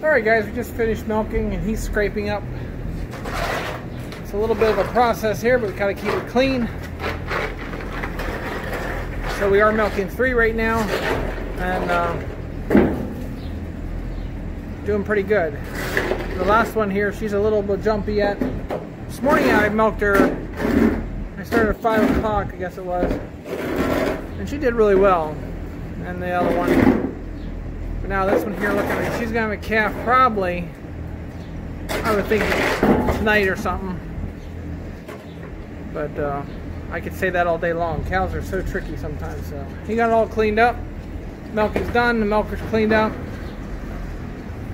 Alright guys, we just finished milking and he's scraping up. It's a little bit of a process here, but we gotta keep it clean. So we are milking 3 right now, and doing pretty good. The last one here, she's a little bit jumpy yet. This morning I milked her, I started at 5 o'clock, I guess it was, and she did really well. And the other one, but now this one here, look at her, she's gonna have a calf probably, I would think tonight or something. But I could say that all day long. Cows are so tricky sometimes. So he got it all cleaned up. Milking's done. The milker's cleaned up,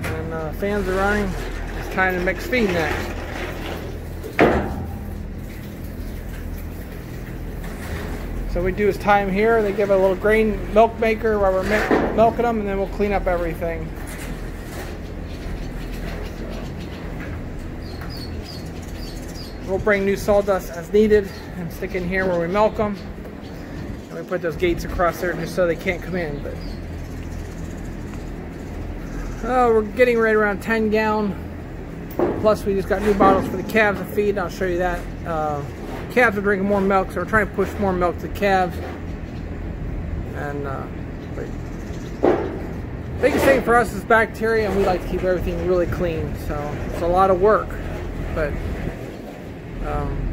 and fans are running. It's time to mix feed next. So we do is time here. They give it a little grain milk maker while we're milking them, and then we'll clean up everything. We'll bring new sawdust as needed and stick in here where we milk them. And we put those gates across there just so they can't come in. But we're getting right around 10 gallon. Plus we just got new bottles for the calves to feed. I'll show you that. Calves are drinking more milk, so we're trying to push more milk to calves. And biggest thing for us is bacteria, and we like to keep everything really clean. So it's a lot of work, but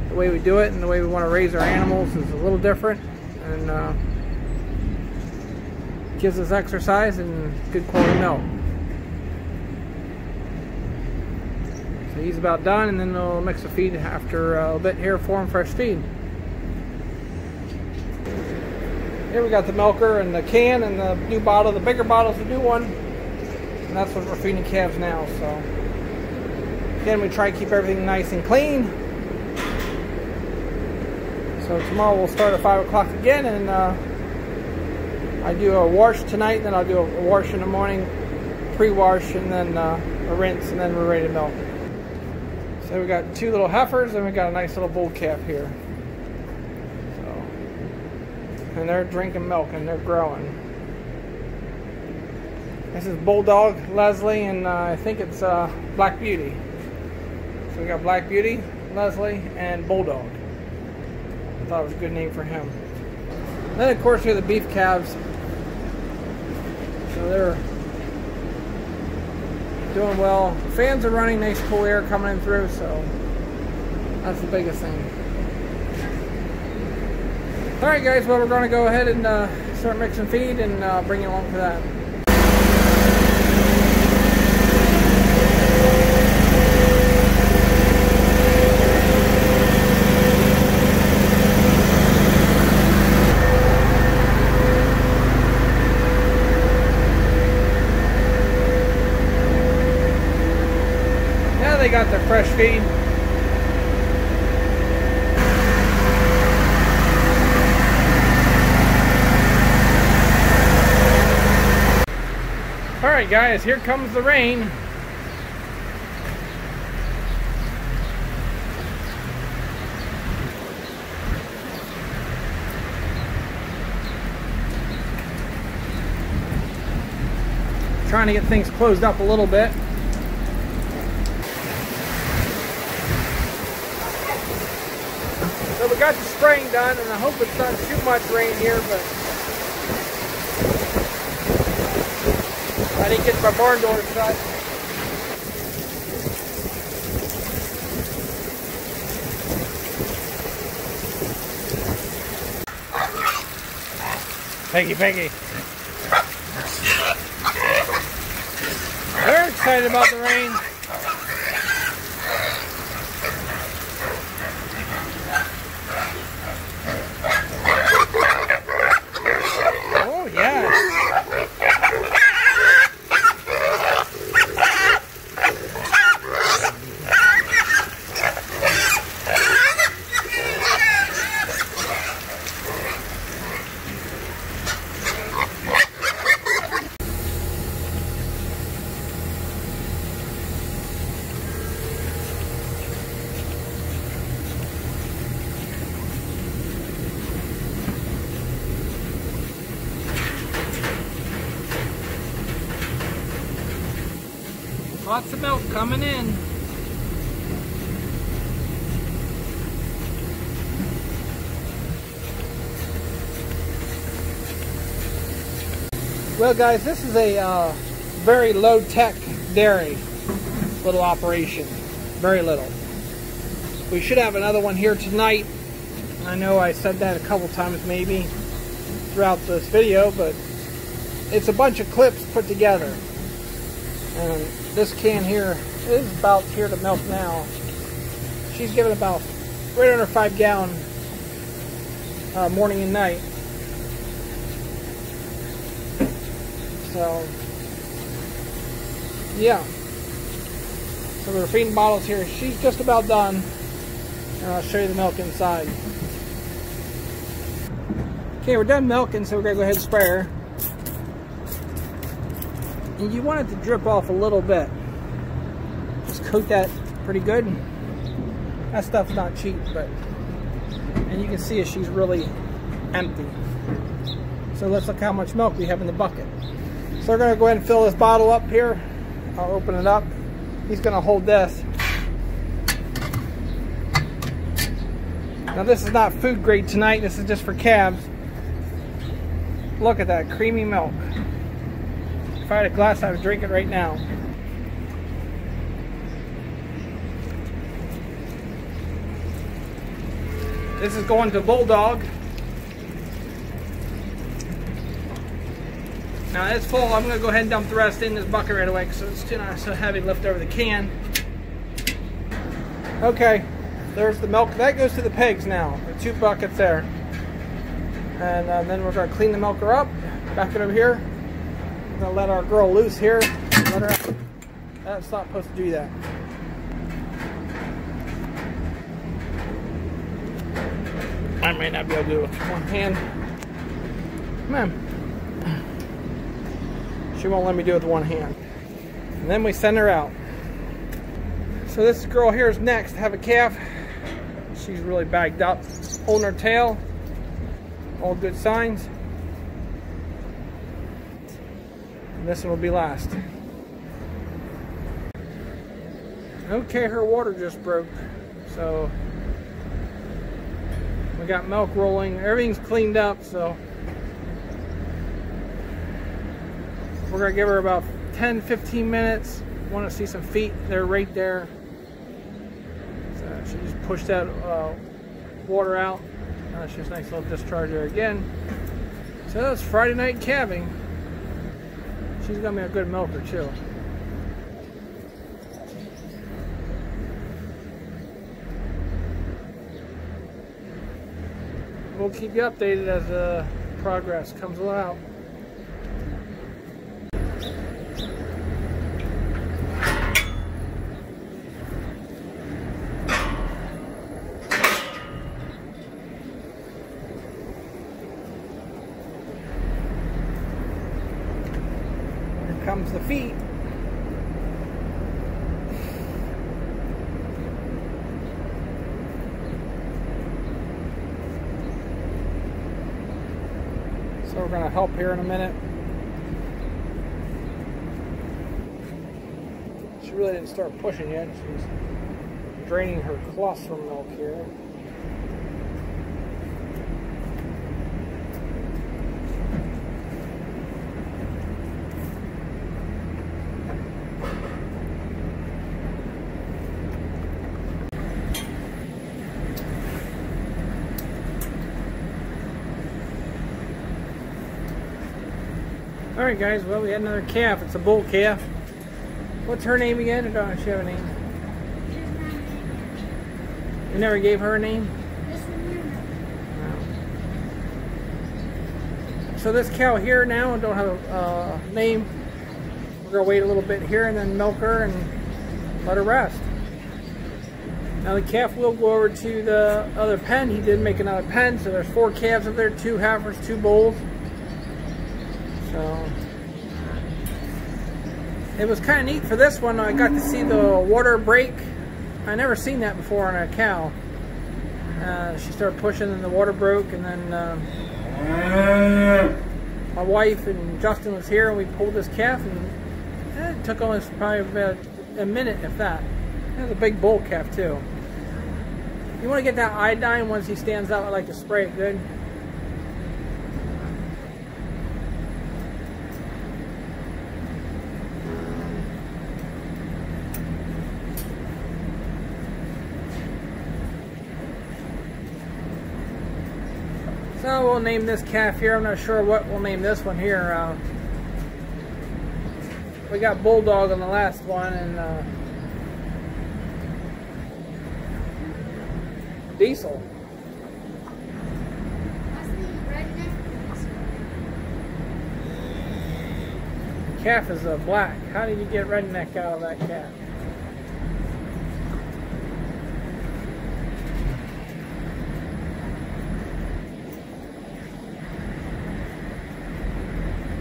the way we do it and the way we want to raise our animals is a little different, and gives us exercise and good quality milk. So he's about done, and then we'll mix the feed after a bit here for him, fresh feed. Here we got the milker and the can and the new bottle. The bigger bottle's the new one, and that's what we're feeding calves now. So again, we try to keep everything nice and clean. So tomorrow we'll start at 5 o'clock again, and I do a wash tonight, then I'll do a wash in the morning, pre-wash, and then a rinse, and then we're ready to milk. So we got 2 little heifers, and we got a nice little bull calf here. So, and they're drinking milk and they're growing. This is Bulldog, Leslie, and I think it's Black Beauty. So we got Black Beauty, Leslie, and Bulldog. I thought it was a good name for him. Then of course here are the beef calves. So they're doing well. The fans are running, nice cool air coming in through, so that's the biggest thing. Alright guys, well we're going to go ahead and start mixing feed and bring you along for that. They got their fresh feed. Alright guys, here comes the rain. Trying to get things closed up a little bit. So we got the spraying done, and I hope it's not too much rain here, but I didn't get my barn door shut. Peggy, Peggy. They're excited about the rain. Lots of milk coming in. Well guys, this is a very low-tech dairy little operation. Very little. We should have another one here tonight. I know I said that a couple times maybe throughout this video, but it's a bunch of clips put together. And this can here is about here to milk now. She's giving about right under 5 gallon morning and night. So yeah. So we're feeding bottles here. She's just about done. And I'll show you the milk inside. Okay, we're done milking, so we're gonna go ahead and spray her. And you want it to drip off a little bit. Just coat that pretty good. That stuff's not cheap, but and you can see it, she's really empty. So let's look how much milk we have in the bucket. So we're gonna go ahead and fill this bottle up here. I'll open it up. He's gonna hold this. Now this is not food grade tonight, this is just for calves. Look at that creamy milk. If I had a glass, I would drink it right now. This is going to Bulldog. Now it's full. I'm going to go ahead and dump the rest in this bucket right away because it's too not so heavy to lift over the can. Okay, there's the milk. That goes to the pigs now. The 2 buckets there. And then we're going to clean the milker up. Back it over here. We're going to let our girl loose here. Let her out. That's not supposed to do that. I may not be able to do it with one hand. Come on. She won't let me do it with one hand. And then we send her out. So this girl here is next to have a calf. She's really bagged up. Holding her tail. All good signs. And this one will be last. Okay, her water just broke. So we got milk rolling. Everything's cleaned up, so we're gonna give her about 10-15 minutes. Want to see some feet? They're right there. So she just pushed that water out. That's just a nice little discharge there again. So that's Friday night calving. She's gonna be a good milker too. We'll keep you updated as the progress comes out. Here comes the feet. So we're going to help here in a minute. She really didn't start pushing yet. She's draining her colostrum milk here. Alright guys, well we had another calf. It's a bull calf. What's her name again? Or does she have a name? You never gave her a name? No. So this cow here now don't have a name. We're going to wait a little bit here and then milk her and let her rest. Now the calf will go over to the other pen. He did make another pen, so there's 4 calves up there, 2 heifers, 2 bulls. So it was kind of neat for this one. I got to see the water break. I never seen that before on a cow. She started pushing and the water broke, and then my wife and Justin was here and we pulled this calf, and it took almost probably about a minute, if that. There's a big bull calf too. You want to get that iodine once he stands out. I like to spray it good. So we'll name this calf here. I'm not sure what we'll name this one here. We got Bulldog on the last one, and Diesel. The calf is black. How did you get redneck out of that calf?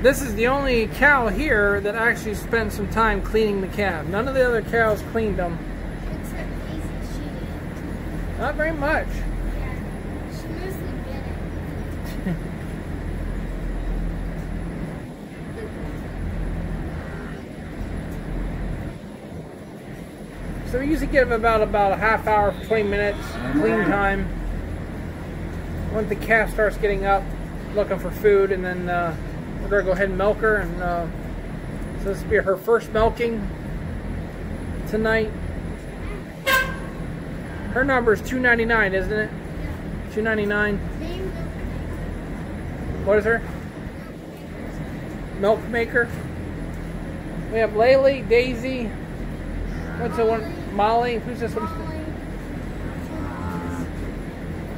This is the only cow here that actually spent some time cleaning the calf. None of the other cows cleaned them. Except Daisy, she did. Not very much. Yeah, she mostly did it. So we usually give about a half hour, 20 minutes clean time. Once the calf starts getting up, looking for food, and then we're going to go ahead and milk her. And so this will be her first milking tonight. Her number is $2.99, isn't it? $2.99. What is her? Milk maker. We have Laylee, Daisy. What's the one? Molly. Who's this one?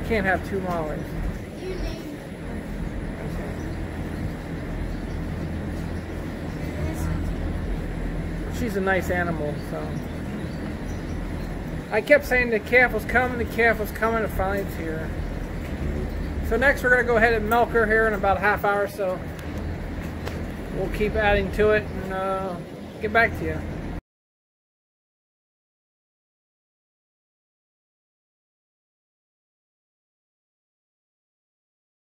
Can't have two Mollies. She's a nice animal, so. I kept saying the calf was coming, and finally it's here. So next we're going to go ahead and milk her here in about a half hour, so we'll keep adding to it and get back to you.